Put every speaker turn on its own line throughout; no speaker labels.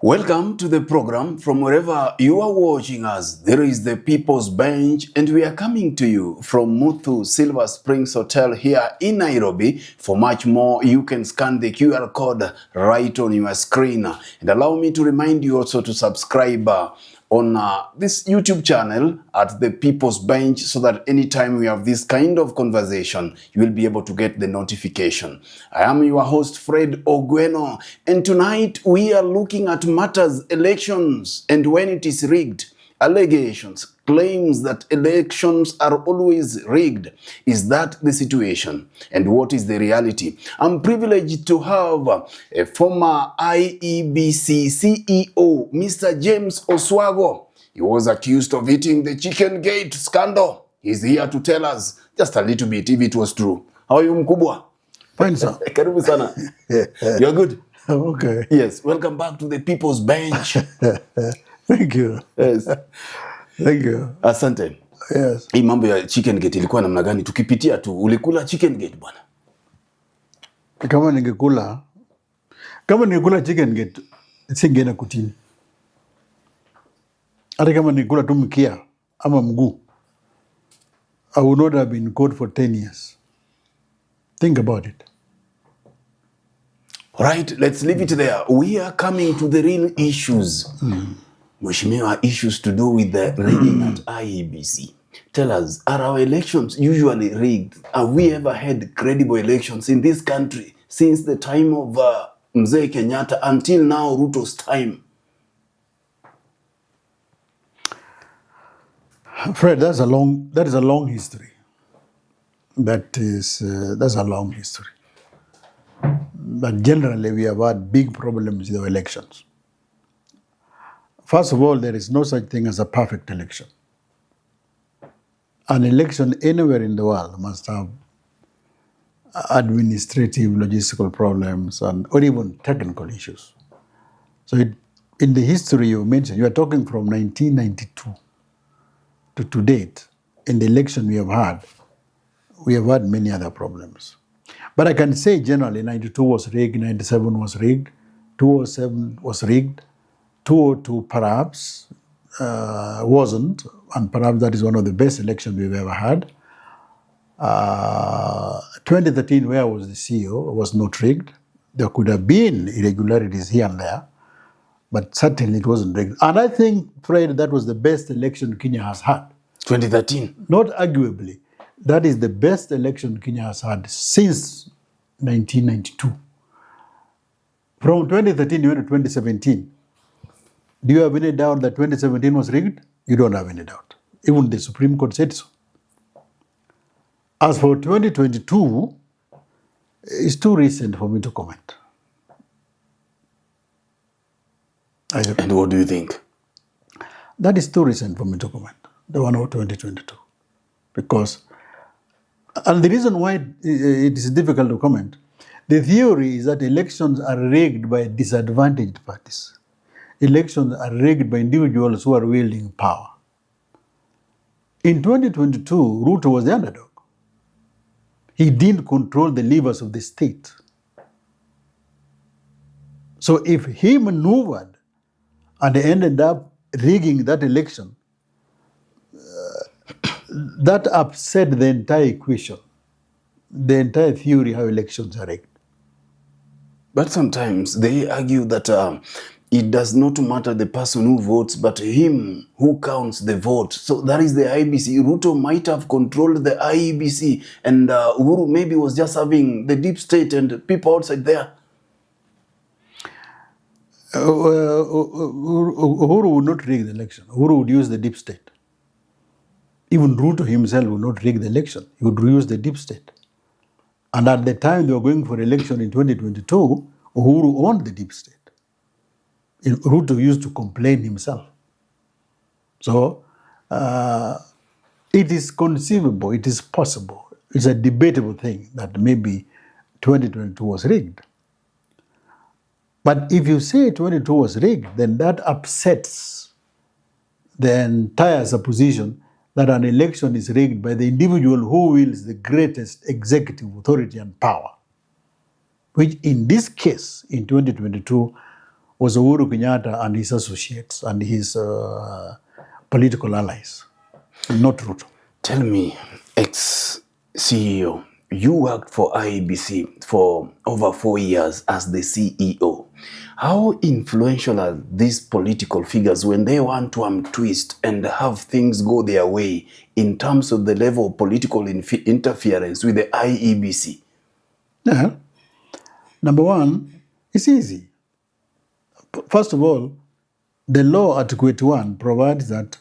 Welcome to the program from wherever you are watching us. There is the People's Bench, and we are coming to you from Muthu Silver Springs Hotel here in Nairobi. For much more, you can scan the QR code right on your screen. And allow me to remind you also to subscribe on this YouTube channel at the People's Bench, so that anytime we have this kind of conversation, you will be able to get the notification. I am your host, Fred Ogweno, and tonight we are looking at matters elections and when it is rigged. Allegations, claims that elections are always rigged. Is that the situation? And what is the reality? I'm privileged to have a former IEBC-CEO, Mr. James Oswago. He was accused of eating the Chicken Gate scandal. He's here to tell us just a little bit if it was true. How are you, mkubwa?
Fine, sir.
Karibu sana. You're good?
Okay.
Yes. Welcome back to the People's Bench.
Thank you.
Yes.
Thank you.
Asante.
Yes.
Hii mambo ya Chicken Gate ilikuwa namna gani? Tukipitia tu, ulikula Chicken Gate bwana?
Kama ningekula Chicken Gate, singeenda kutini. Hata kama ningekula tu mkia ama mguu, I would not have been in court for 10 years. Think about it.
All right, let's leave it there. We are coming to the real issues. Mheshimiwa, issues to do with the rigging at IEBC. Tell us, are our elections usually rigged? Have we ever had credible elections in this country since the time of Mzee Kenyatta until now, Ruto's time?
Fred, that is a long history. That's a long history. But generally, we have had big problems with our elections. First of all, there is no such thing as a perfect election. An election anywhere in the world must have administrative, logistical problems, or even technical issues. So in the history you mentioned, you are talking from 1992 to date. In the election we have had many other problems. But I can say generally, 92 was rigged, 97 was rigged, 2007 was rigged, 2002 perhaps wasn't, and perhaps that is one of the best elections we've ever had. 2013, where I was the CEO, was not rigged. There could have been irregularities here and there, but certainly it wasn't rigged. And I think, Fred, that was the best election Kenya has had.
2013?
Not arguably. That is the best election Kenya has had since 1992. From 2013 to 2017, do you have any doubt that 2017 was rigged? You don't have any doubt. Even the Supreme Court said so. As for 2022, it's too recent for me to comment.
And what do you think?
That is too recent for me to comment, the one of 2022. Because, and the reason why it is difficult to comment, the theory is that elections are rigged by disadvantaged parties. Elections are rigged by individuals who are wielding power. In 2022, Ruto was the underdog. He didn't control the levers of the state. So if he maneuvered and ended up rigging that election, that upset the entire equation, the entire theory how elections are rigged.
But sometimes they argue that it does not matter the person who votes, but him who counts the vote. So that is the IEBC. Ruto might have controlled the IEBC, and Uhuru maybe was just having the deep state and people outside there.
Uhuru would not rig the election. Uhuru would use the deep state. Even Ruto himself would not rig the election. He would use the deep state. And at the time they were going for election in 2022, Uhuru owned the deep state. Ruto used to complain himself. So it is conceivable, it is possible, it's a debatable thing that maybe 2022 was rigged. But if you say 2022 was rigged, then that upsets the entire supposition that an election is rigged by the individual who wields the greatest executive authority and power, which in this case, in 2022, was Uhuru Kenyatta and his associates and his political allies, not Ruto.
Tell me, ex-CEO, you worked for IEBC for over 4 years as the CEO. How influential are these political figures when they want to twist and have things go their way in terms of the level of political interference with the IEBC?
Yeah. Number one, it's easy. First of all, the law, Article 81, provides that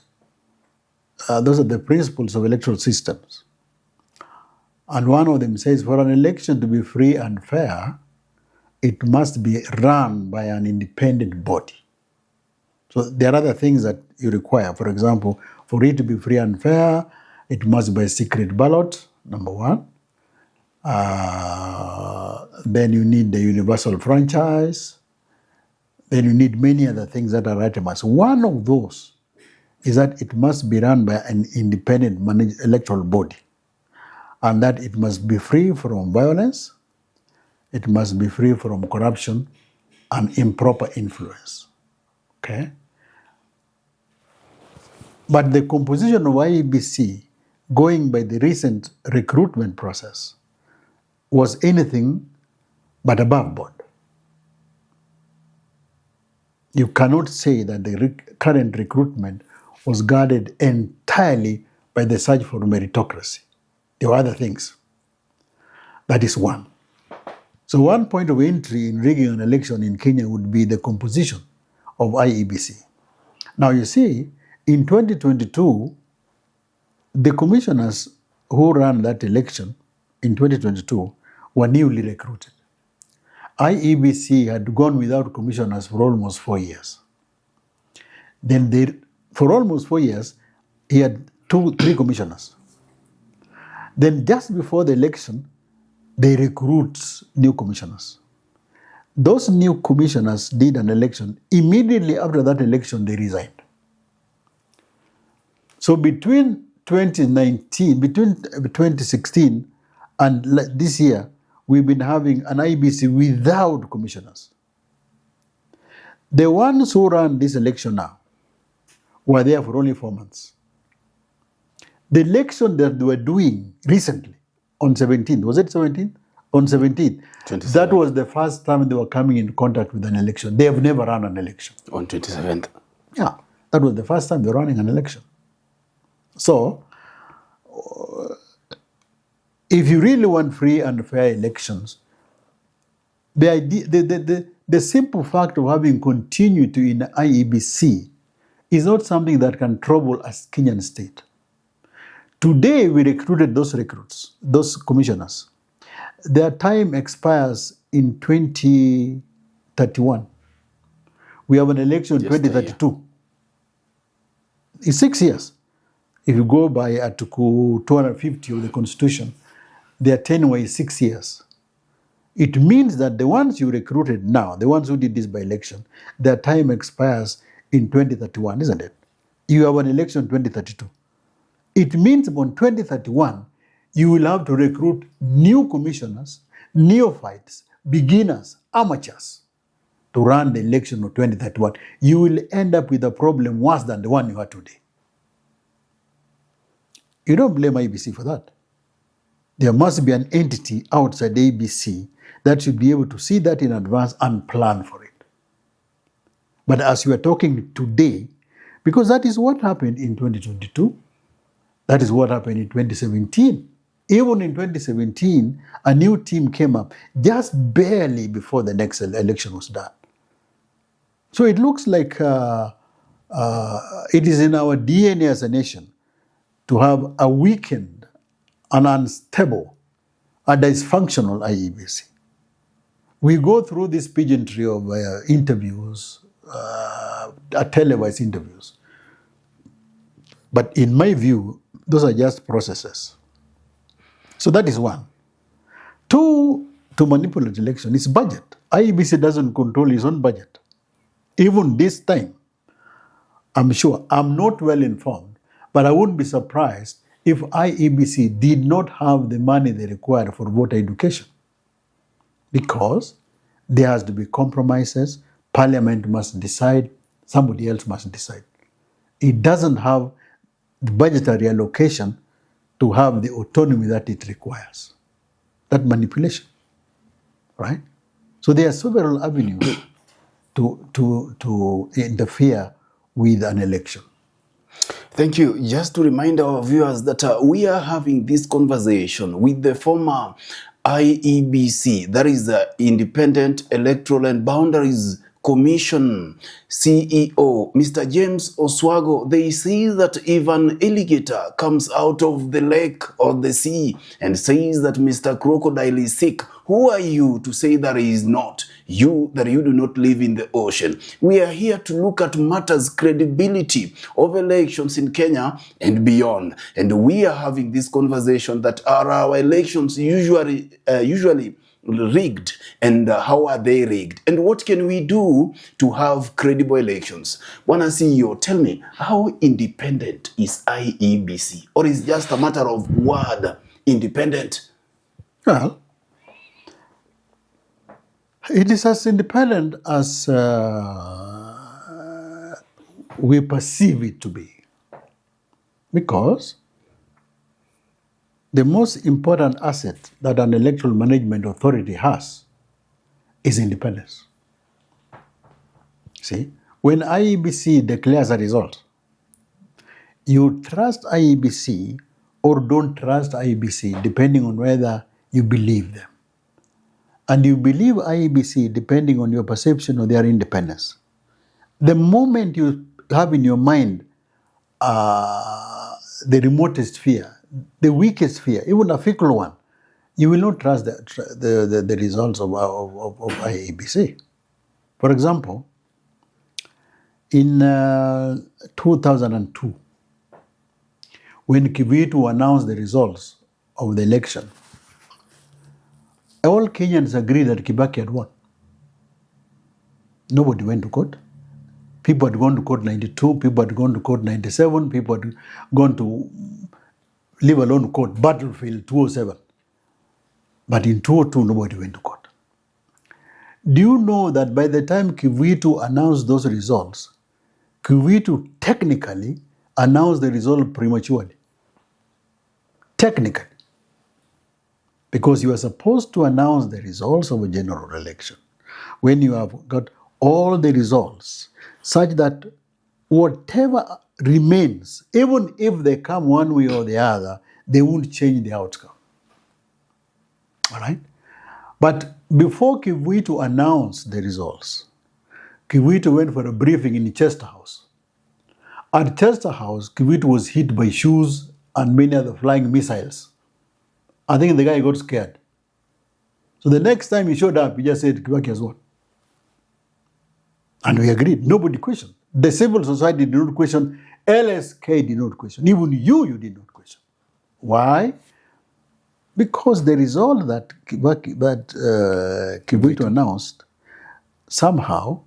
those are the principles of electoral systems. And one of them says, for an election to be free and fair, it must be run by an independent body. So there are other things that you require. For example, for it to be free and fair, it must be a secret ballot, number one. Then you need the universal franchise. Then you need many other things that are items. One of those is that it must be run by an independent electoral body, and that it must be free from violence, it must be free from corruption and improper influence. Okay? But the composition of IEBC, going by the recent recruitment process, was anything but above board. You cannot say that the current recruitment was guarded entirely by the search for meritocracy. There were other things. That is one. So one point of entry in rigging an election in Kenya would be the composition of IEBC. Now you see, in 2022, the commissioners who ran that election in 2022 were newly recruited. IEBC had gone without commissioners for almost 4 years. Then for almost 4 years, he had 3 commissioners. Then just before the election, they recruit new commissioners. Those new commissioners did an election. Immediately after that election, they resigned. So between 2016 and this year, we've been having an IEBC without commissioners. The ones who ran this election now were there for only 4 months. The election that they were doing recently, on 17th, was it 17th? On 17th, that was the first time they were coming in contact with an election. They have never run an election.
On 27th?
Yeah, that was the first time they were running an election. So, if you really want free and fair elections, the simple fact of having continued to in IEBC is not something that can trouble a Kenyan state. Today, we recruited those recruits, those commissioners. Their time expires in 2031. We have an election in 2032. It's 6 years. If you go by Article 250 of the Constitution, their tenure is 6 years. It means that the ones you recruited now, the ones who did this by election, their time expires in 2031, isn't it? You have an election in 2032. It means upon 2031, you will have to recruit new commissioners, neophytes, beginners, amateurs to run the election of 2031. You will end up with a problem worse than the one you have today. You don't blame IEBC for that. There must be an entity outside the IEBC that should be able to see that in advance and plan for it. But as you are talking today, because that is what happened in 2022, that is what happened in 2017. Even in 2017, a new team came up just barely before the next election was done. So it looks like it is in our DNA as a nation to have a weakened, an unstable, a dysfunctional IEBC. We go through this pageantry of interviews, televised interviews. But in my view, those are just processes. So that is one. Two, to manipulate election is budget. IEBC doesn't control its own budget. Even this time, I'm sure, I'm not well informed, but I wouldn't be surprised if IEBC did not have the money they require for voter education. Because there has to be compromises, Parliament must decide, somebody else must decide. It doesn't have the budgetary allocation to have the autonomy that it requires. That manipulation, right? So there are several avenues to interfere with an election.
Thank you. Just to remind our viewers that we are having this conversation with the former IEBC, that is the Independent Electoral and Boundaries Commission CEO, Mr. James Oswago. They say that if an alligator comes out of the lake or the sea and says that Mr. Crocodile is sick, who are you to say that he is not? You, that you do not live in the ocean. We are here to look at matters credibility of elections in Kenya and beyond. And we are having this conversation that are our elections usually rigged, and how are they rigged, and what can we do to have credible elections? Bwana CEO, tell me, how independent is IEBC, or is just a matter of word independent?
Well, it is as independent as we perceive it to be, because the most important asset that an electoral management authority has is independence. See, when IEBC declares a result, you trust IEBC or don't trust IEBC depending on whether you believe them. And you believe IEBC depending on your perception of their independence. The moment you have in your mind the remotest fear, the weakest fear, even a fickle one, you will not trust the results of IEBC. For example, in 2002, when Kivitu announced the results of the election, all Kenyans agreed that Kibaki had won. Nobody went to court. People had gone to court 92, people had gone to court 97, people had gone to, leave alone court, battlefield 207. But in 202, nobody went to court. Do you know that by the time Kivitu announced those results, Kivitu technically announced the result prematurely? Technically. Because you are supposed to announce the results of a general election when you have got all the results, such that whatever remains, even if they come one way or the other, they won't change the outcome. All right? But before Kivitu announced the results, Kivitu went for a briefing in Chester House. At Chester House, Kivitu was hit by shoes and many other flying missiles. I think the guy got scared. So the next time he showed up, he just said, Kibaki has won. And we agreed. Nobody questioned. The civil society did not question. LSK did not question. Even you did not question. Why? Because the result that Kivitu announced somehow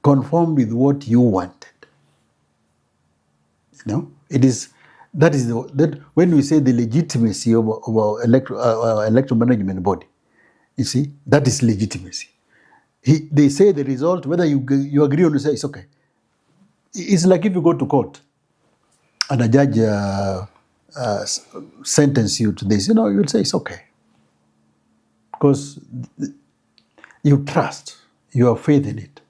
conformed with what you wanted. You know, that when we say the legitimacy of our electoral management body, you see, that is legitimacy. They say the result, whether you agree or you say it's okay. It's like if you go to court and a judge sentence you to this, you'll say it's okay. Because you trust, you have faith in it.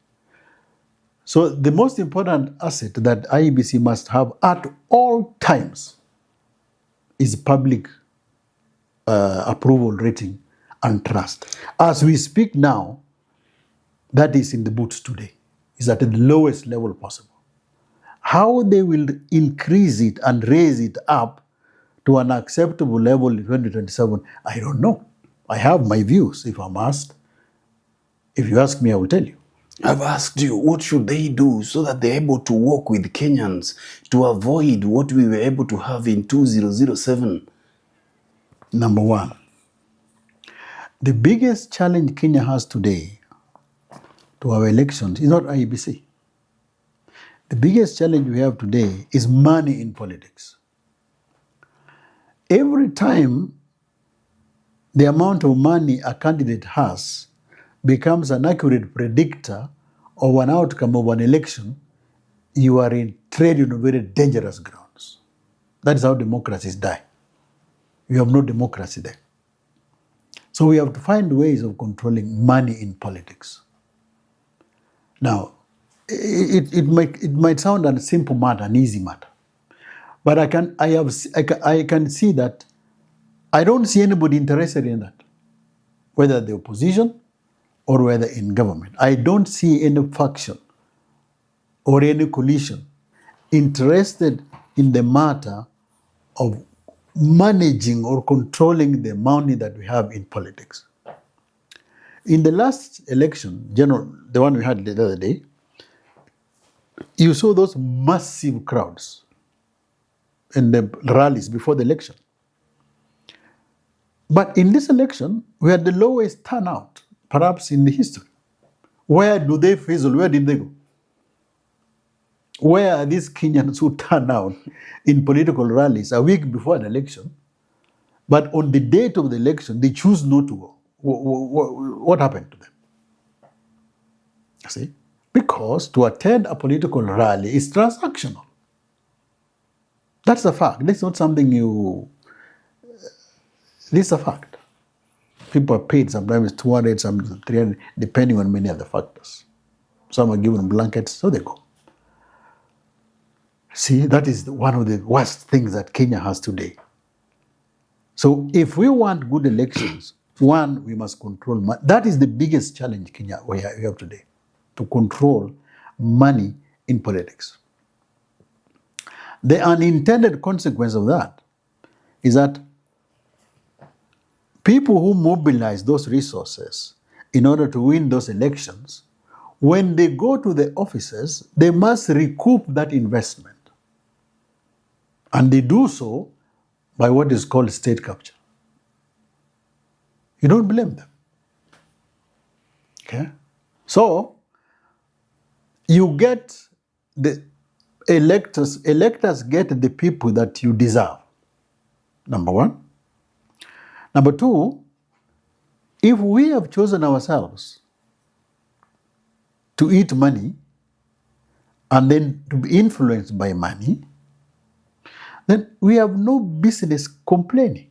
So the most important asset that IEBC must have at all times is public approval rating and trust. As we speak now, that is in the boots today. Is at the lowest level possible. How they will increase it and raise it up to an acceptable level in 2027, I don't know. I have my views if I'm asked. If you ask me, I will tell you.
I've asked you, what should they do so that they're able to work with Kenyans to avoid what we were able to have in 2007?
Number one, the biggest challenge Kenya has today to our elections is not IEBC. The biggest challenge we have today is money in politics. Every time the amount of money a candidate has becomes an accurate predictor of an outcome of an election, you are treading on very dangerous grounds. That is how democracies die. You have no democracy there. So we have to find ways of controlling money in politics. Now, it might sound a simple matter, an easy matter, but I can see that I don't see anybody interested in that, whether the opposition or whether in government. I don't see any faction or any coalition interested in the matter of managing or controlling the money that we have in politics. In the last election, the one we had the other day, you saw those massive crowds in the rallies before the election. But in this election, we had the lowest turnout, perhaps in the history. Where do they fizzle? Where did they go? Where are these Kenyans who turn out in political rallies a week before an election, but on the date of the election, they choose not to go? What happened to them? You see? Because to attend a political rally is transactional. That's a fact. That's not something this is a fact. People are paid sometimes 200, sometimes 300, depending on many other factors. Some are given blankets, so they go. See, that is one of the worst things that Kenya has today. So if we want good elections, one, we must control money. That is the biggest challenge Kenya we have today, to control money in politics. The unintended consequence of that is that people who mobilize those resources in order to win those elections, when they go to the offices, they must recoup that investment. And they do so by what is called state capture. You don't blame them. Okay? So, you get the electors get the people that you deserve. Number one. Number two, if we have chosen ourselves to eat money and then to be influenced by money, then we have no business complaining.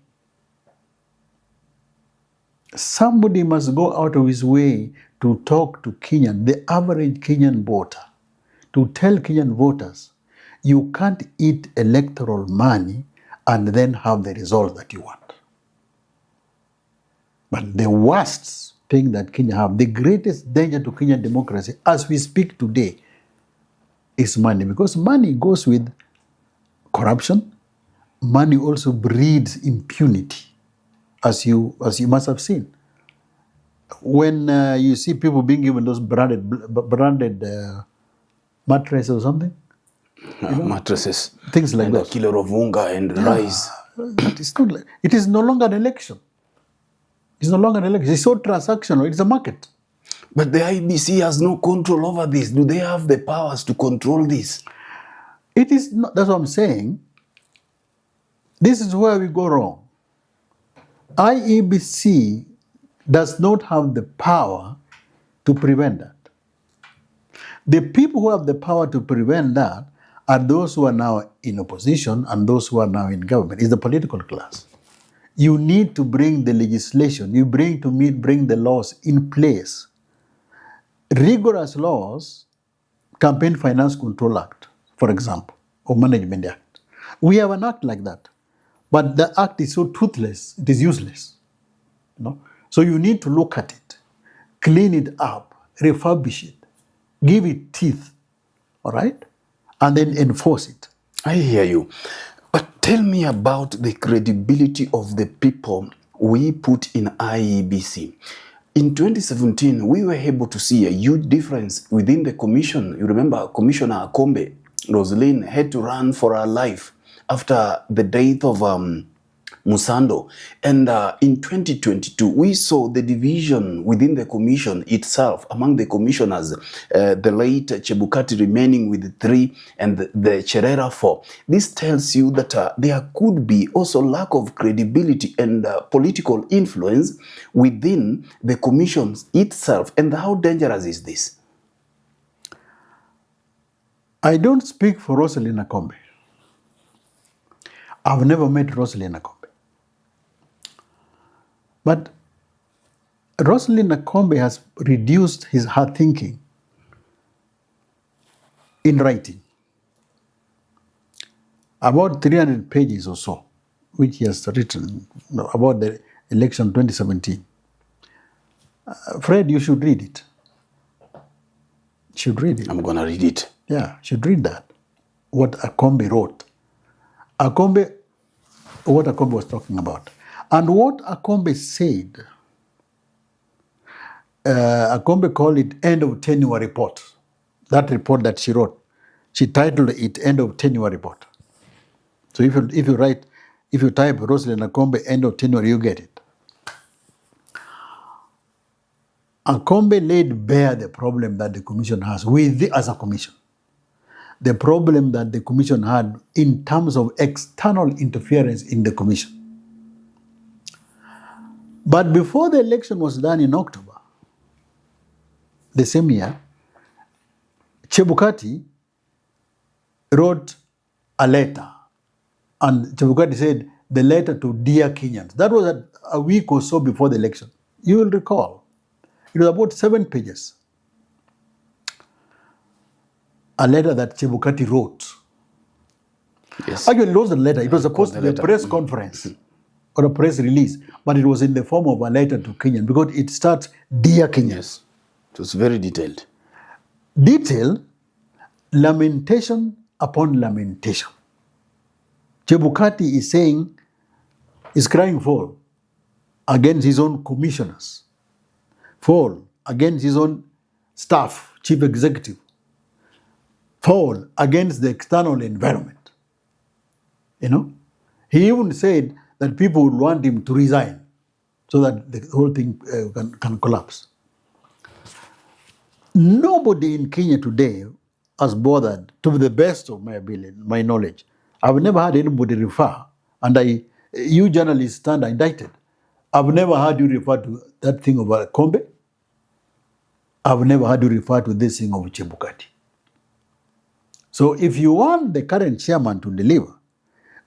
Somebody must go out of his way to talk to Kenyan, the average Kenyan voter, to tell Kenyan voters, you can't eat electoral money and then have the result that you want. But the worst thing that Kenya have, the greatest danger to Kenyan democracy as we speak today, is money. Because money goes with corruption. Money also breeds impunity, as you must have seen. When you see people being given those branded mattresses or something,
mattresses,
things like
and
that,
a kilo of unga and rice.
It is no longer an election. It's no longer an election. It's so transactional. It's a market.
But the IEBC has no control over this. Do they have the powers to control this?
It is not. That's what I'm saying. This is where we go wrong. IEBC does not have the power to prevent that. The people who have the power to prevent that are those who are now in opposition and those who are now in government. It's the political class. You need to bring the legislation, you bring the laws in place. Rigorous laws, Campaign Finance Control Act, for example, or Management Act. We have an act like that. But the act is so toothless, it is useless. So you need to look at it, clean it up, refurbish it, give it teeth, all right? And then enforce it.
I hear you. But tell me about the credibility of the people we put in IEBC. in 2017, we were able to see a huge difference within the commission. You remember Commissioner Akombe, Rosaline, had to run for her life after the death of Musando. And in 2022, we saw the division within the commission itself, among the commissioners, the late Chebukati remaining with 3 and the Cherera 4. This tells you that there could be also lack of credibility and political influence within the commissions itself. And how dangerous is this?
I don't speak for Rosaline Akombe. I've never met Rosaline Akombe. But Rosaline Akombe has reduced her thinking in writing. About 300 pages or so, which he has written about the election 2017. Fred, you should read it. Should read it.
I'm going to read it.
Yeah, should read that. What Akombe wrote. What Akombe was talking about. And what Akombe said, Akombe called it end of tenure report. That report that she wrote, she titled it end of tenure report. So if you type Rosaline Akombe end of tenure, you get it. Akombe laid bare the problem that the commission has as a commission. The problem that the commission had in terms of external interference in the commission. But before the election was done in October, the same year, Chebukati wrote a letter. And Chebukati said, the letter to dear Kenyans. That was a week or so before the election. You will recall. It was about 7 pages. A letter that Chebukati wrote.
Yes.
Actually, it was a letter. It was supposed to be a press conference or a press release, but it was in the form of a letter to Kenyan because it starts, dear Kenyans.
Yes. It was very detailed.
Detailed, lamentation upon lamentation. Chebukati is crying foul against his own commissioners, foul against his own staff, chief executive, foul against the external environment. You know, he even said that people would want him to resign so that the whole thing can collapse. Nobody in Kenya today has bothered, to the best of my ability, my knowledge. I've never had anybody refer, and you journalists stand indicted. I've never heard you refer to that thing of Akombe. I've never heard you refer to this thing of Chebukati. So if you want the current chairman to deliver,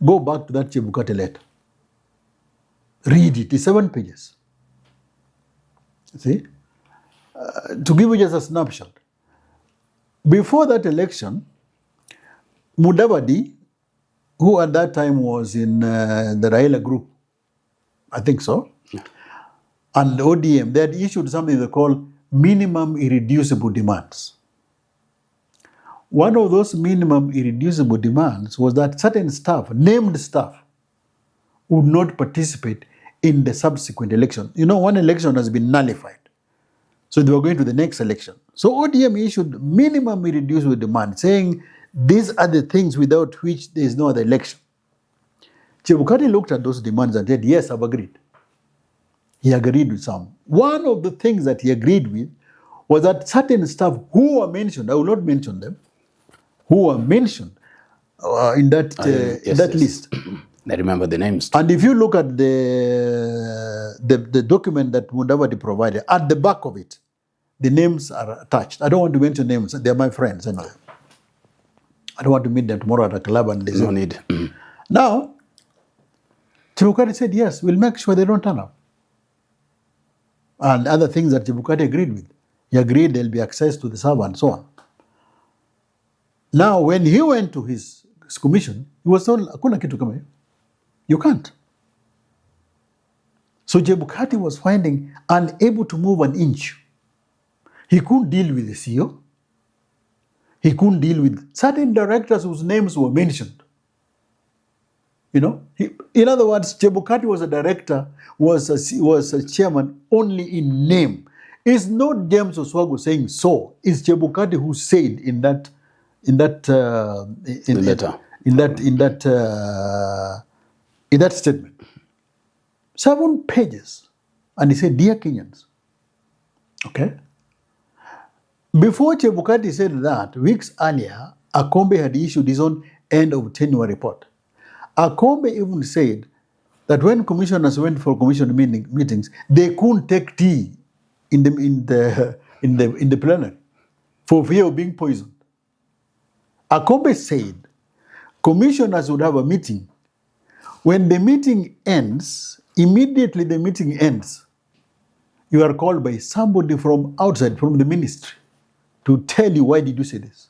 go back to that Chebukati letter. Read it. It's 7 pages. See? To give you just a snapshot. Before that election, Mudavadi, who at that time was in the Raila group, I think so, and the ODM, they had issued something they call minimum irreducible demands. One of those minimum irreducible demands was that certain staff, named staff, would not participate in the subsequent election. You know, one election has been nullified. So they were going to the next election. So ODM issued minimum irreducible demand, saying these are the things without which there is no other election. Chebukati looked at those demands and said, yes, I've agreed. He agreed with some. One of the things that he agreed with was that certain staff who were mentioned, I will not mention them, who were mentioned in that list.
I remember the names.
And if you look at the document that Mudavadi provided, at the back of it, the names are attached. I don't want to mention names. They're my friends. I know them. I don't want to meet them tomorrow at a club and they say,
no need.
Now, Chebukati said, yes, we'll make sure they don't turn up. And other things that Chebukati agreed with. He agreed there'll be access to the server and so on. Now, when he went to his commission, he was told, "Hakuna kitu kama hiyo. You can't." So Chebukati was finding unable to move an inch. He couldn't deal with the CEO. He couldn't deal with certain directors whose names were mentioned. In other words, Chebukati was a director, was a chairman only in name. It's not James Oswago saying so. It's Chebukati who said in that statement, 7 pages, and he said, "Dear Kenyans, okay." Before Chebukati said that, weeks earlier, Akombe had issued his own end of tenure report. Akombe even said that when commissioners went for commission meetings, they couldn't take tea in the plenary for fear of being poisoned. Akombe said commissioners would have a meeting. When the meeting ends, immediately the meeting ends, you are called by somebody from outside, from the ministry, to tell you, why did you say this?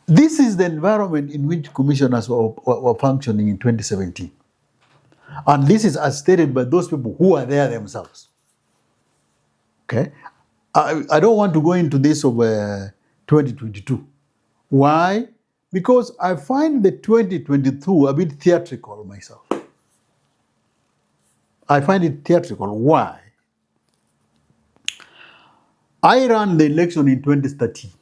This is the environment in which commissioners were functioning in 2017. And this is as stated by those people who are there themselves. Okay? I don't want to go into this of 2022. Why? Because I find the 2022 a bit theatrical myself. I find it theatrical. Why? I ran the election in 2013.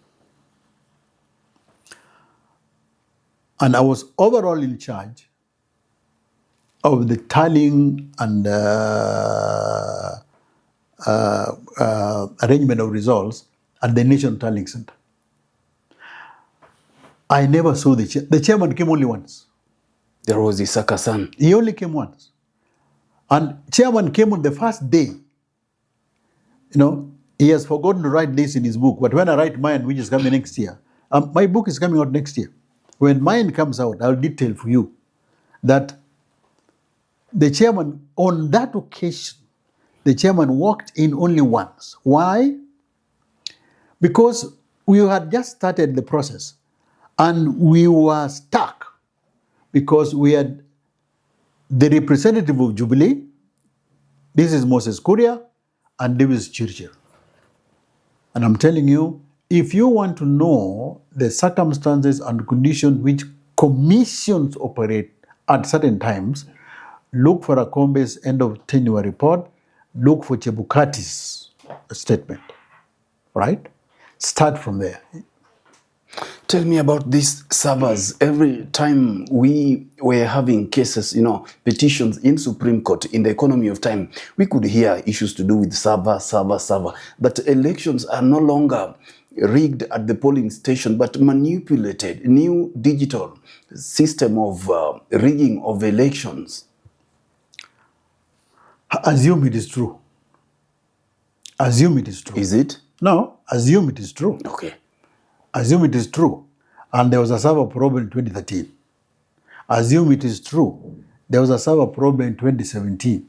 And I was overall in charge of the tallying and arrangement of results at the National Tallying Center. I never saw the chairman. The chairman came only once.
There was Isaka-san.
He only came once. And chairman came on the first day. He has forgotten to write this in his book. But when I write mine, which is coming next year, my book is coming out next year. When mine comes out, I'll detail for you that the chairman, on that occasion, the chairman walked in only once. Why? Because we had just started the process and we were stuck because we had the representative of Jubilee, this is Moses Kuria, and Davis Churchill. And I'm telling you, if you want to know the circumstances and conditions which commissions operate at certain times, look for Akombe's end of tenure report, look for Chebukati's statement, right? Start from there.
Tell me about these servers. Every time we were having cases, petitions in Supreme Court, in the economy of time, we could hear issues to do with server. But elections are no longer rigged at the polling station, but manipulated. New digital system of rigging of elections.
Assume it is true. Assume it is true.
Is it?
No, assume it is true.
Okay.
Assume it is true. And there was a server problem in 2013. Assume it is true. There was a server problem in 2017.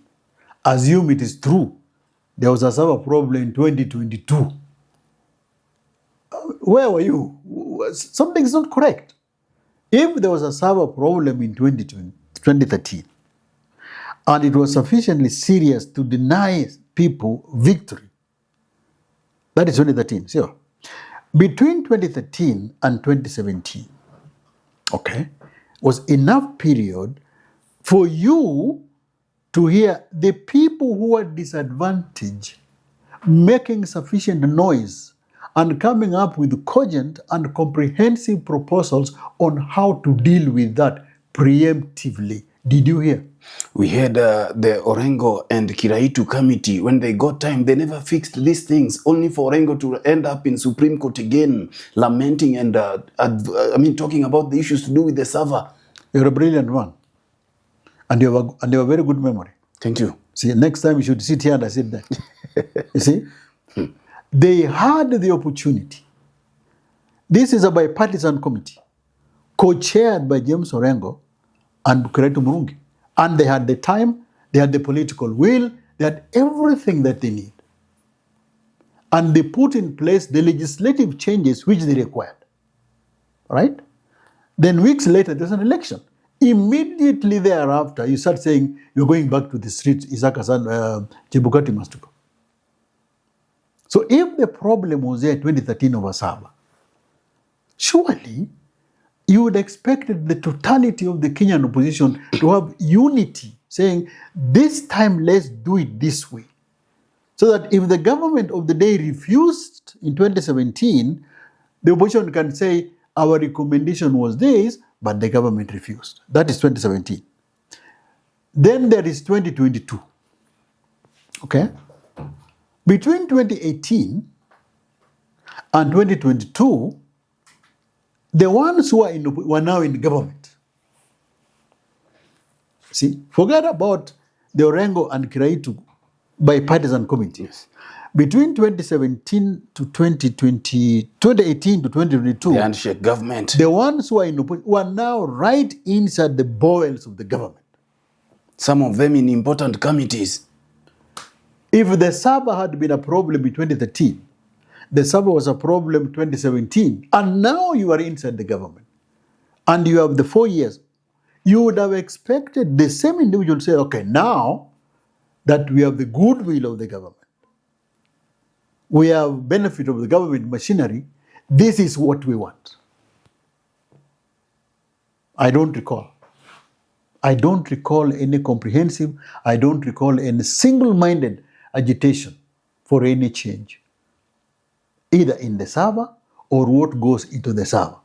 Assume it is true. There was a server problem in 2022. Where were you? Something is not correct. If there was a server problem in 2013, and it was sufficiently serious to deny people victory, that is 2013, sure. Between 2013 and 2017, was enough period for you to hear the people who are disadvantaged making sufficient noise and coming up with cogent and comprehensive proposals on how to deal with that preemptively. Did you hear?
We had the Orengo and Kiraitu committee. When they got time, they never fixed these things, only for Orengo to end up in Supreme Court again, lamenting and talking about the issues to do with the server.
You're a brilliant one. And you have a very good memory.
Thank you.
See, next time you should sit here and I sit there. You see? They had the opportunity. This is a bipartisan committee, co-chaired by James Orengo and Kiraitu Murungi. And they had the time, they had the political will, they had everything that they need. And they put in place the legislative changes which they required. Right? Then weeks later, there's an election. Immediately thereafter, you start saying, you're going back to the streets, Isaka-san, Chebukati must go. So if the problem was there in 2013 over Saba, surely you would expect the totality of the Kenyan opposition to have unity, saying, this time let's do it this way. So that if the government of the day refused in 2017, the opposition can say, our recommendation was this, but the government refused. That is 2017. Then there is 2022. Okay? Between 2018 and 2022, the ones who are now in government. See, forget about the Orengo and Kiraitu bipartisan committee.
Yes.
Between 2017 to 2020, 2018 to 2022,
The handshake government.
the ones who are in opposition are now right inside the bowels of the government.
Some of them in important committees.
If the Saba had been a problem in 2013, the Saba was a problem in 2017, and now you are inside the government, and you have the 4 years, you would have expected the same individual to say, okay, now that we have the goodwill of the government, we have benefit of the government machinery, this is what we want. I don't recall any comprehensive, I don't recall any single-minded agitation for any change, either in the Saba or what goes into the Saba.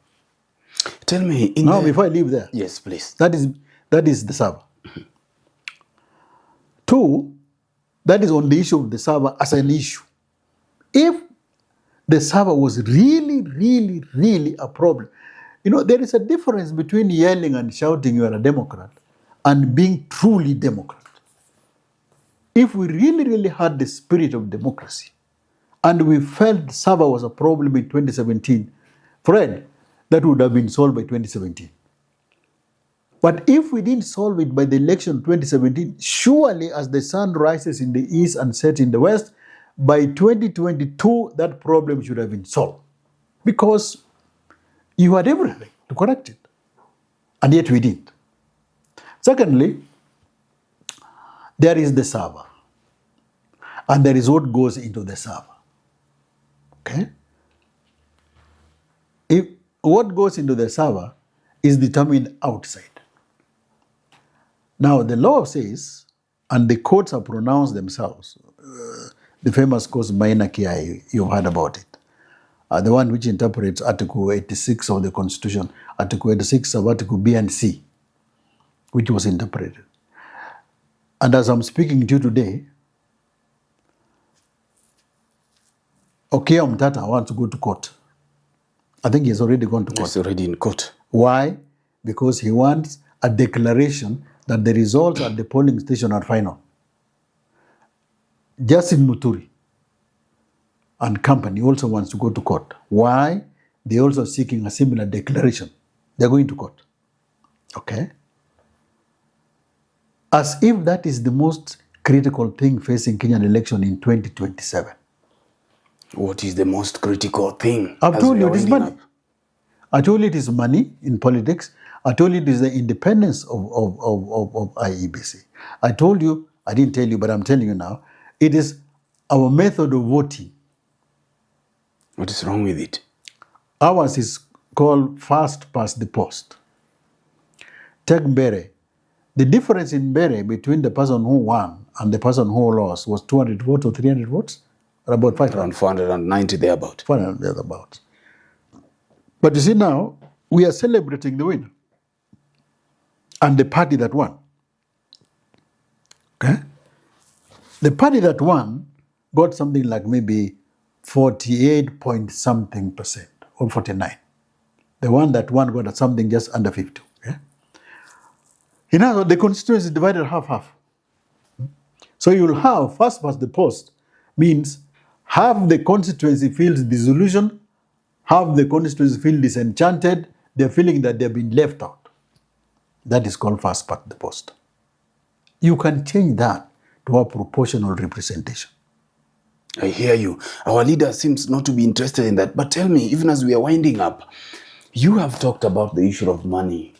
Tell me,
Before I leave there,
yes, please.
that is the Saba. Two, that is on the issue of the Saba as an issue. If the Saba was really, really, really a problem, there is a difference between yelling and shouting you are a Democrat and being truly Democrat. If we really, really had the spirit of democracy and we felt Saba was a problem in 2017, Fred, that would have been solved by 2017. But if we didn't solve it by the election 2017, surely as the sun rises in the east and sets in the west, by 2022, that problem should have been solved. Because you had everything to correct it. And yet we didn't. Secondly, there is the Saba. And there is what goes into the Saba. Okay? If what goes into the Saba is determined outside. Now, the law says, and the courts have pronounced themselves, the famous course Maina Kiai, you've heard about it. The one which interprets Article 86 of the Constitution, Article 86 of Article B and C, which was interpreted. And as I'm speaking to you today, Okia Mtata wants to go to court. I think he's already gone to court.
He's already in court.
Why? Because he wants a declaration that the results at the polling station are final. Justin Muturi and company also wants to go to court. Why? They're also seeking a similar declaration. They're going to court. Okay? As if that is the most critical thing facing Kenyan election in 2027.
What is the most critical thing?
I've told you it is money. I told you it is money in politics. I told you it is the independence of IEBC. I told you, I didn't tell you, but I'm telling you now, it is our method of voting.
What is wrong with it?
Ours is called first past the post. Take Mbere. The difference in Mbere between the person who won and the person who lost was 200 votes or 300 votes? Or about 500?
Around 490 thereabout.
400 thereabout. But you see now, we are celebrating the winner and the party that won. Okay? The party that won got something like maybe 48 point something percent or 49. The one that won got something just under 50. Okay? In other words, the constituency is divided half-half. So you'll have first past the post means half the constituency feels disillusioned, half the constituency feel disenchanted, they're feeling that they've been left out. That is called first past the post. You can change that to a proportional representation.
I hear you. Our leader seems not to be interested in that. But tell me, even as we are winding up, you have talked about the issue of money,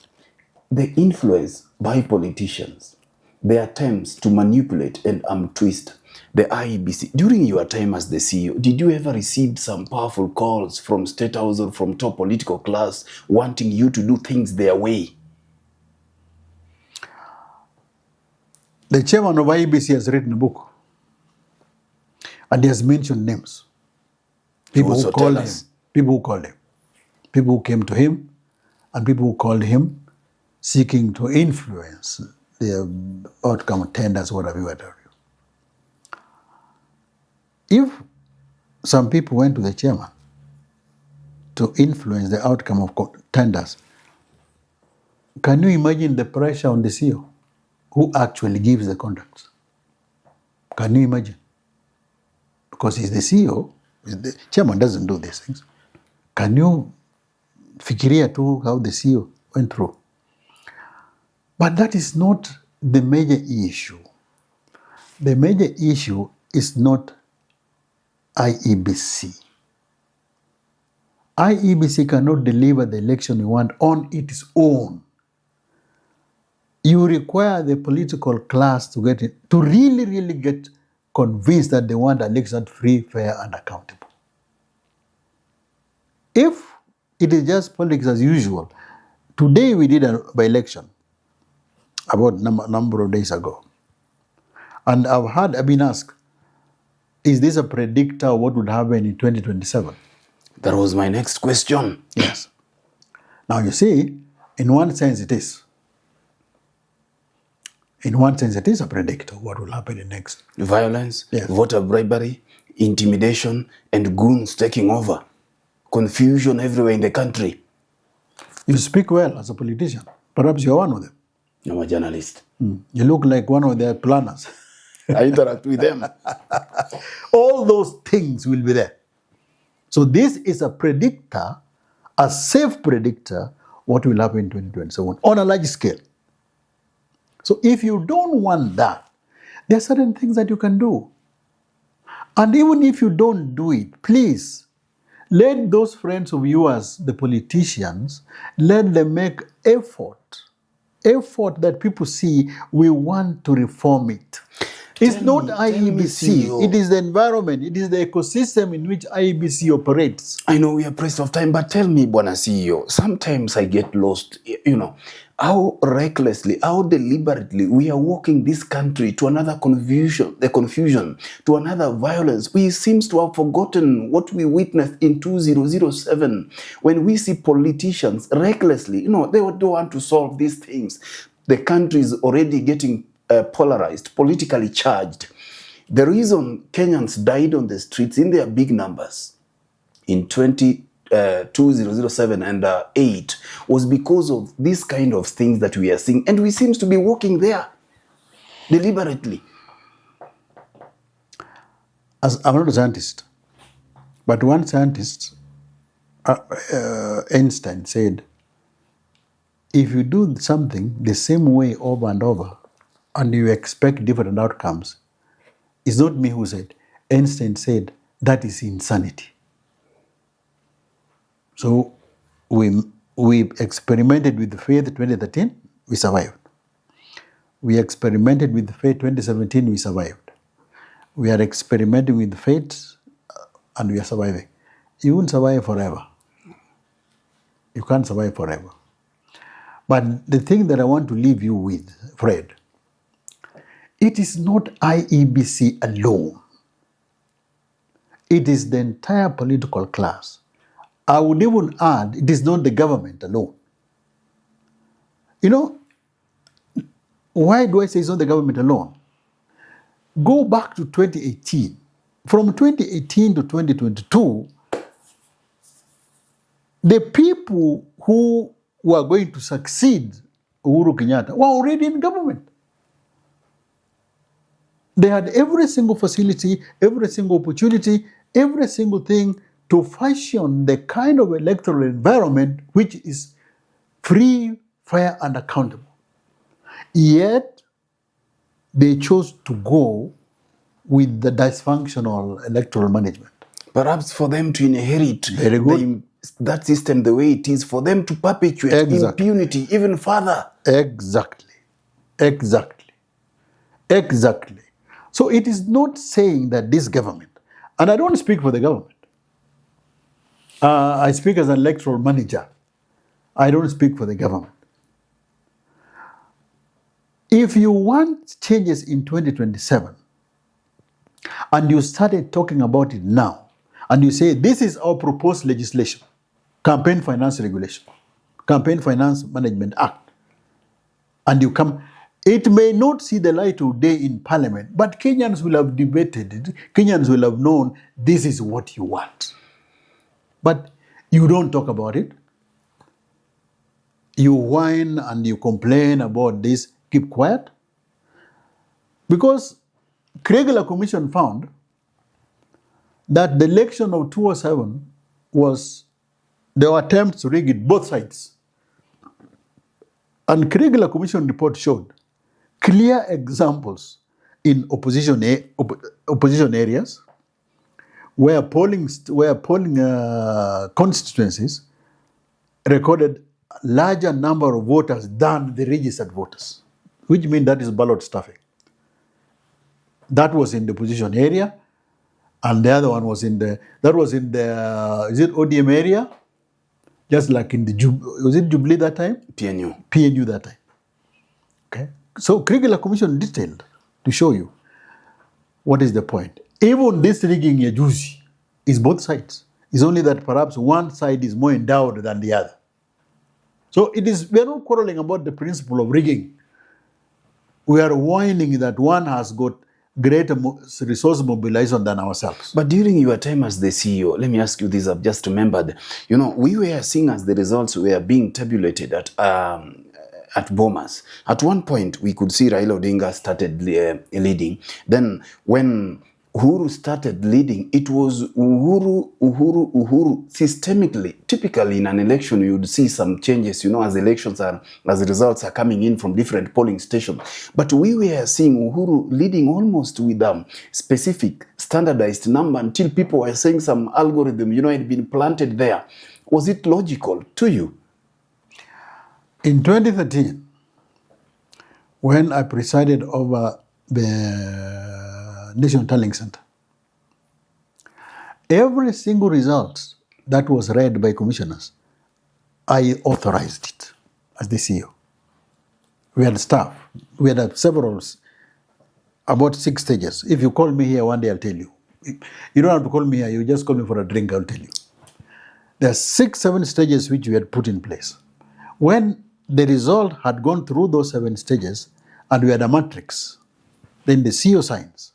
the influence by politicians, their attempts to manipulate and twist. the IEBC, during your time as the CEO, did you ever receive some powerful calls from State House or from top political class wanting you to do things their way?
The chairman of IEBC has written a book, and he has mentioned names. People who called him, people who came to him, and people who called him seeking to influence the outcome of tenders, whatever you tell you. If some people went to the chairman to influence the outcome of tenders, can you imagine the pressure on the CEO who actually gives the contracts? Can you imagine? Because he's the CEO, the chairman doesn't do these things. Can you fikiria tu how the CEO went through? But that is not the major issue. The major issue is not IEBC. IEBC cannot deliver the election you want on its own. You require the political class to get it, to really get convinced that they want elections free, fair, and accountable. If it is just politics as usual, today we did a by-election about number of days ago. And I've been asked, is this a predictor of what would happen in 2027?
That was my next question.
Yes. Now you see, in one sense it is. In one sense it is a predictor of what will happen in next.
Violence,
yes.
Voter bribery, intimidation, and goons taking over. Confusion everywhere in the country.
You speak well as a politician. Perhaps you're one of them.
I'm a journalist.
You look like one of their planners.
I interact with them.
All those things will be there. So this is a predictor, a safe predictor, what will happen in 2027 on a large scale. So if you don't want that, there are certain things that you can do. And even if you don't do it, please, let those friends of yours, the politicians, let them make effort that people see we want to reform it. It's not IEBC, it is the environment, it is the ecosystem in which IEBC operates.
I know we are pressed of time, but tell me, Bwana CEO, sometimes I get lost, how recklessly, how deliberately we are walking this country to another confusion, to another violence. We seem to have forgotten what we witnessed in 2007 when we see politicians recklessly, they don't want to solve these things. The country is already getting polarized, politically charged. The reason Kenyans died on the streets in their big numbers in 2007 and 8 was because of this kind of things that we are seeing, and we seem to be walking there deliberately.
I'm not a scientist, but one scientist, Einstein, said, if you do something the same way over and over, and you expect different outcomes, it's not me who said. Einstein said, that is insanity. So we experimented with the faith 2013, we survived. We experimented with the faith 2017, we survived. We are experimenting with the faith and we are surviving. You won't survive forever. You can't survive forever. But the thing that I want to leave you with, Fred, it is not IEBC alone. It is the entire political class. I would even add, it is not the government alone. Why do I say it's not the government alone? Go back to 2018. From 2018 to 2022, the people who were going to succeed Uhuru Kenyatta were already in government. They had every single facility, every single opportunity, every single thing to fashion the kind of electoral environment which is free, fair, and accountable. Yet, they chose to go with the dysfunctional electoral management.
Perhaps for them to inherit that system the way it is, for them to perpetuate impunity even further.
Exactly. So it is not saying that this government, and I don't speak for the government. I speak as an electoral manager. I don't speak for the government. If you want changes in 2027, and you started talking about it now, and you say, this is our proposed legislation, Campaign Finance Regulation, Campaign Finance Management Act, and you come, it may not see the light of day in Parliament, but Kenyans will have debated it. Kenyans will have known this is what you want. But you don't talk about it. You whine and you complain about this, keep quiet. Because Regular Commission found that the election of 2007 there were attempts to rig it both sides. And Regular Commission report showed clear examples in opposition areas where polling constituencies recorded larger number of voters than the registered voters, which means that is ballot stuffing. That was in the opposition area, and the other one was is it ODM area? Just like in was it Jubilee that time? PNU that time. Okay. So Regular Commission detailed to show you what is the point. Even this rigging Yajuzi is both sides. It's only that perhaps one side is more endowed than the other. So we are not quarreling about the principle of rigging. We are whining that one has got greater resource mobilization than ourselves.
But during your time as the CEO, let me ask you this, I've just remembered, we were seeing as the results were being tabulated at Bomas. At one point, we could see Raila Odinga started leading. Then when Uhuru started leading, it was Uhuru. Systemically, typically in an election, you would see some changes, as the results are coming in from different polling stations. But we were seeing Uhuru leading almost with a specific standardized number until people were saying some algorithm, had been planted there. Was it logical to you?
In 2013, when I presided over the National Tallying Center, every single result that was read by commissioners, I authorized it as the CEO. We had staff. We had about 6 stages. If you call me here one day, I'll tell you. You don't have to call me here. You just call me for a drink, I'll tell you. There are 6, 7 stages which we had put in place. When the result had gone through those 7 stages and we had a matrix, then the CEO signs.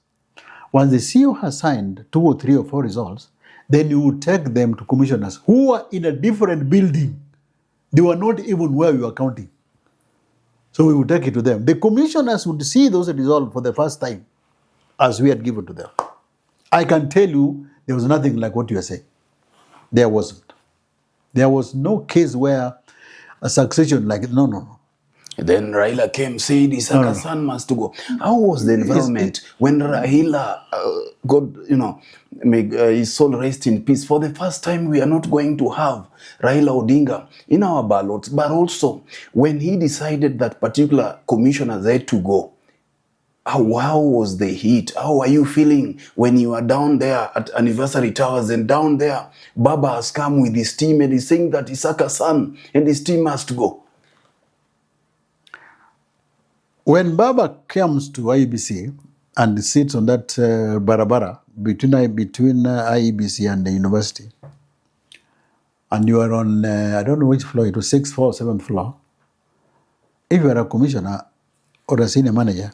Once the CEO has signed 2 or 3 or 4 results, then you would take them to commissioners who are in a different building. They were not even where we were counting. So we would take it to them. The commissioners would see those results for the first time as we had given to them. I can tell you there was nothing like what you are saying. There wasn't. There was no case where a succession no.
Then Raila came, said Isaka son must go. How was the environment when Raila, may his soul rest in peace? For the first time, we are not going to have Raila Odinga in our ballots, but also when he decided that particular commissioners had to go, how was the heat? How are you feeling when you are down there at Anniversary Towers and down there, Baba has come with his team and he's saying that Isaka's son and his team must go?
When Baba comes to IEBC and sits on that barabara between IEBC and the university, and you are on, I don't know which floor, it was 6th floor, 7th floor, if you are a commissioner or a senior manager,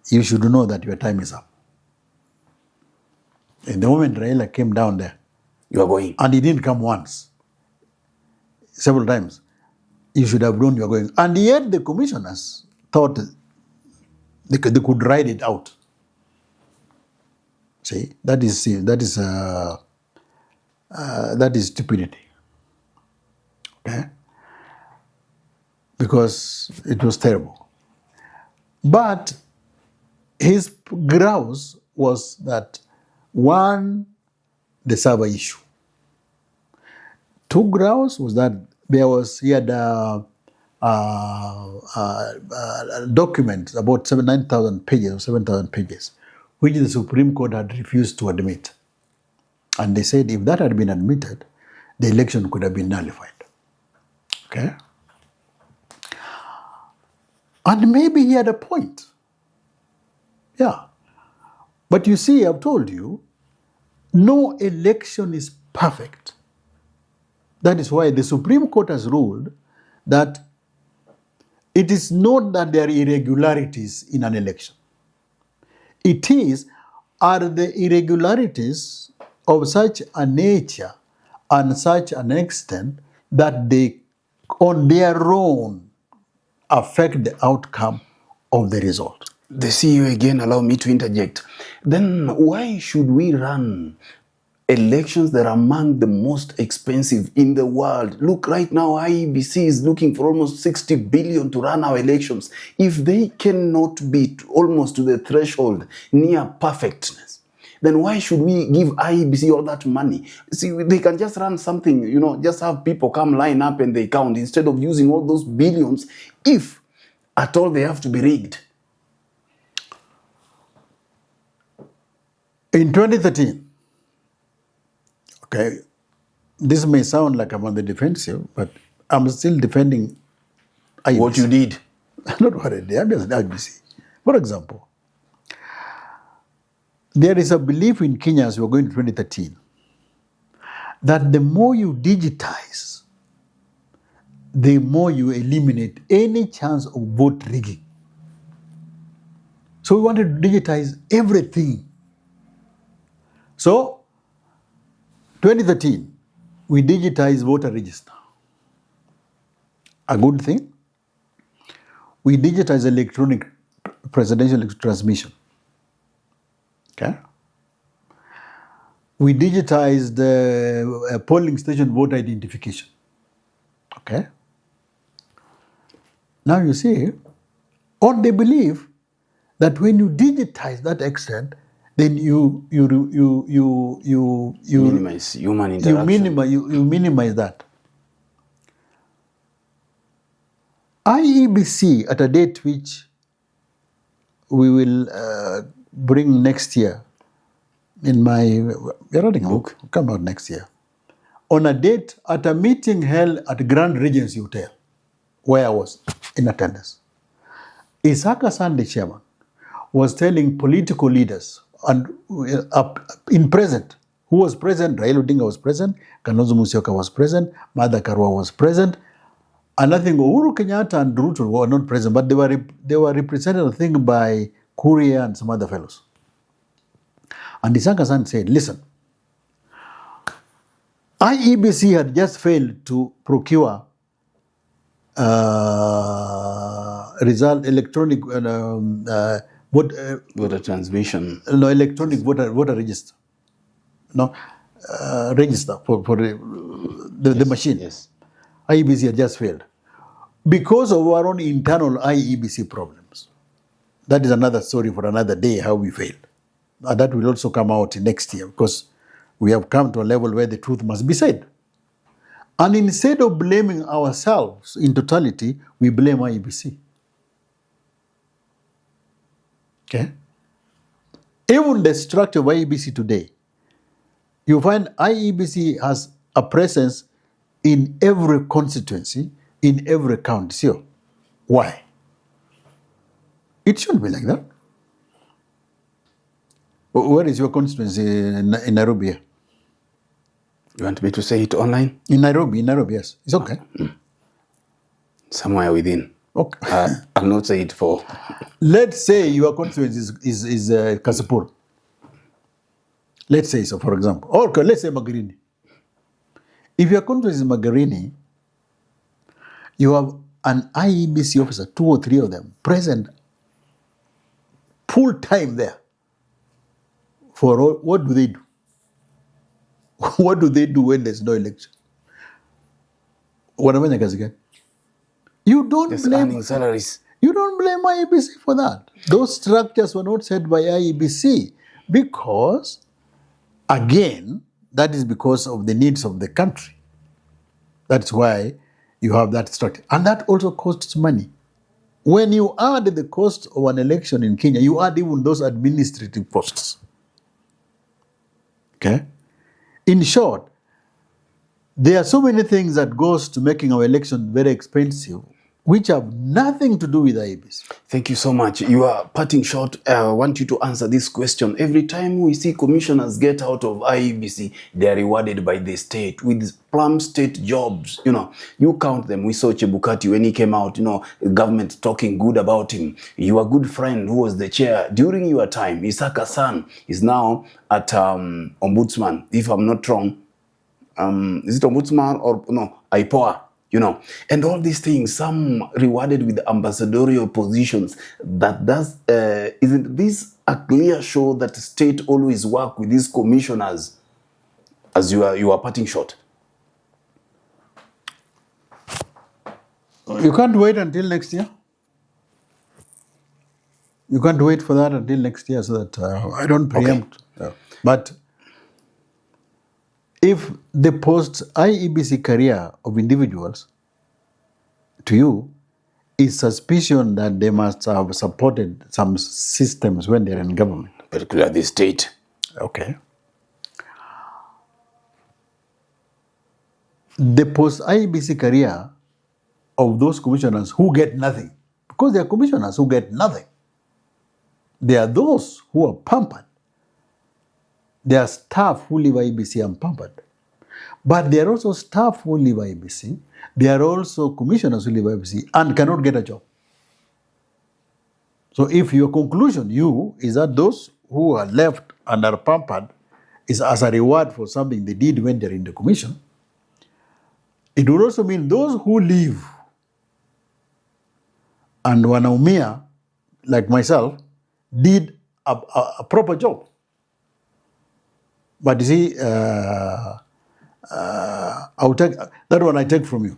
you should know that your time is up. In the moment Raila came down there,
you are going.
And he didn't come once, several times. You should have known you are going. And yet the commissioners thought they could ride it out. See, that is stupidity. Okay? Because it was terrible. But his grouse was that, 1, the server issue. 2 grouse was that he had documents about 9,000 pages or 7,000 pages, which the Supreme Court had refused to admit. And they said if that had been admitted, the election could have been nullified. Okay? And maybe he had a point. Yeah. But you see, I've told you, no election is perfect. That is why the Supreme Court has ruled that it is not that there are irregularities in an election. It is, are the irregularities of such a nature and such an extent that they, on their own, affect the outcome of the result.
The CEO again, allow me to interject. Then why should we run elections that are among the most expensive in the world? Look, right now, IEBC is looking for almost 60 billion to run our elections. If they cannot be almost to the threshold near perfectness, then why should we give IEBC all that money? See, they can just run something, just have people come line up and they count instead of using all those billions, if at all they have to be rigged.
In 2013, okay, this may sound like I'm on the defensive, but I'm still defending IEBC.
What you did.
Not what I did, I'm just IEBC. For example, there is a belief in Kenya as we're going to 2013 that the more you digitize, the more you eliminate any chance of vote rigging. So we wanted to digitize everything. So, 2013, we digitized voter register. A good thing. We digitized electronic presidential transmission. Okay. We digitized the polling station voter identification. Okay. Now you see, on the belief that when you digitize that extent, then you
minimize human interaction.
You minimize that. IEBC, at a date which we will bring next year, we're writing a book, come out next year, on a date at a meeting held at Grand Regency Hotel, where I was in attendance. Isaka Sande, chairman, was telling political leaders, and in present, who was present? Raila Odinga was present, Kalonzo Musyoka was present, Martha Karua was present, and I think Uhuru Kenyatta and Ruto were not present, but they were represented, I think, by Kuria and some other fellows. And Isaka Sande said, listen, IEBC had just failed to procure electronic
voter transmission.
No, electronic voter register. No, register for the machine.
Yes.
IEBC had just failed because of our own internal IEBC problems. That is another story for another day, how we failed. And that will also come out next year because we have come to a level where the truth must be said. And instead of blaming ourselves in totality, we blame IEBC. Okay? Even the structure of IEBC today, you find IEBC has a presence in every constituency, in every county. So, why? It shouldn't be like that. Where is your constituency in Nairobi?
You want me to say it online?
In Nairobi, yes. It's okay.
Somewhere within.
Okay.
I'll not say it for...
Let's say your constituency is Kasipul. Let's say so, for example. Or let's say Magarini. If your constituency is Magarini, you have an IEBC officer, 2 or 3 of them, present full time there. For all, what do they do? What do they do when there's no election? You don't
Just
blame
earning salaries.
You don't blame IEBC for that. Those structures were not set by IEBC because, again, that is because of the needs of the country. That's why you have that structure. And that also costs money. when you add the cost of an election in Kenya, you add even those administrative costs. Okay? In short, there are so many things that goes to making our election very expensive, which have nothing to do with IEBC.
Thank you so much. You are parting short. I want you to answer this question. Every time we see commissioners get out of IEBC, they are rewarded by the state with plum state jobs. You know, you count them. We saw Chebukati when he came out, you know, government talking good about him. Your good friend who was the chair during your time, Isaka San, is now at Ombudsman, if I'm not wrong. Is it Ombudsman or no, IPOA? You know, and all these things, some rewarded with ambassadorial positions. Isn't this a clear show that the state always work with these commissioners as you are parting short?
You can't wait until next year. You can't wait for that until next year so that I don't preempt.
Okay.
But if the post-IEBC career of individuals to you is suspicion that they must have supported some systems when they're in government.
Particularly the state.
Okay. The post-IEBC career of those commissioners who get nothing, because they are commissioners who get nothing. There are those who are pampered. There are staff who leave IEBC and pampered. But there are also staff who leave IEBC. There are also commissioners who leave IEBC and cannot get a job. So if your conclusion, is that those who are left and are pampered is as a reward for something they did when they're in the commission, it would also mean those who leave and wanaumia, like myself, did a proper job. But you see, I'll take that one. I take from you.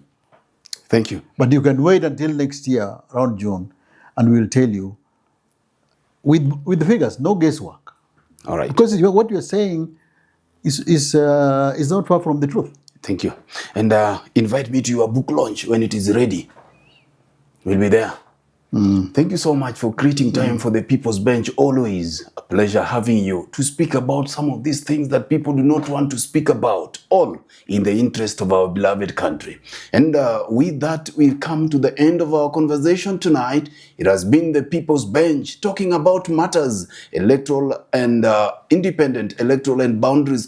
Thank you.
But you can wait until next year, around June, and we'll tell you with the figures, no guesswork.
All right.
Because what you're saying is not far from the truth.
Thank you. And invite me to your book launch when it is ready. We'll be there. Thank you so much for creating time for the People's Bench. Always a pleasure having you to speak about some of these things that people do not want to speak about, all in the interest of our beloved country. And with that, we've come to the end of our conversation tonight. It has been the People's Bench talking about matters electoral and Independent Electoral and Boundaries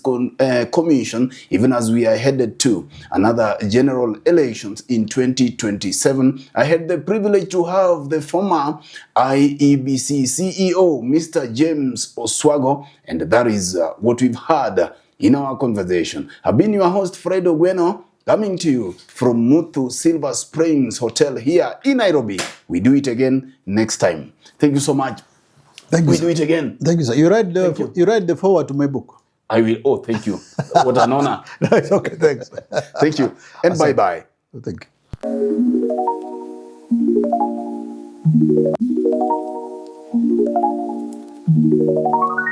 Commission, even as we are headed to another general elections in 2027. I had the privilege to have the former IEBC-CEO, Mr. James Oswago, and that is what we've had in our conversation. I've been your host, Fred Ogweno, coming to you from Muthu Silver Springs Hotel here in Nairobi. We do it again next time. Thank you so much.
Thank you.
We do it again.
Thank you, sir. You write the forward to my book.
I will. Oh, thank you. What an honor.
It's okay. Thanks.
Thank you. And bye-bye.
Thank you.